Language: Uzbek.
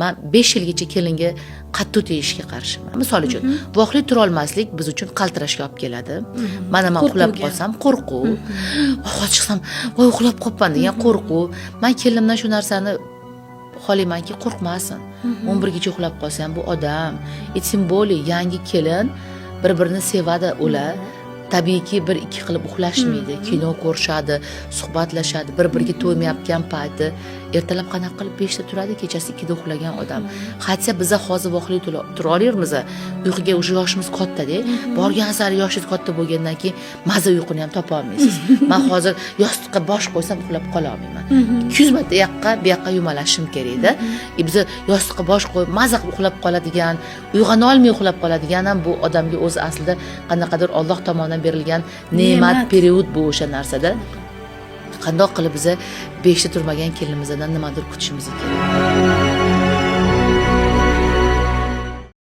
Men 5 yilgacha kelinga qattiq tegishga qarshiman. Misol uchun, voqli tura olmaslik biz uchun qaltirashga olib keladi. Mana men uxlab qolsam qo'rquv, ovqat chiqsam, voy uxlab qolibman degan qo'rquv. Men kelinimdan shu narsani xohlaymanki, qo'rqmasin. 11 gacha uxlab qolsa ham bu odam, tем более yangi kelin bir-birini sevadi ular. Tabiiyki 1-2 qilib uxlashmaydi, kino ko'rishadi, suhbatlashadi, bir-biriga to'ymayotgan payti ertalab qanaqa qilib 5 ta turadi, kechasi 2 da uxlagan odam. Qaytsa biza hozir voqli tura olamiz, uyquga o'sha yoshimiz katta-da, borgan sari yoshingiz katta bo'lgandan keyin maza uyquni ham topa olmaysiz. Men hozir yostiqqa bosh qo'ysam uxlab qola olmayman. 200 marta bu yoqqa yumalashim kerak-da. Biz yostiqqa bosh qo'yib maza uxlab qoladigan, uyg'ona olmay uxlab qoladigan ham bu odamga o'zi aslida qanaqadir Alloh tomonidan berilgan ne'mat period bu o'sha narsada. Qandoq qilib biz 5 ta turmagan kelinimizdan nimadir kutishimiz kerak.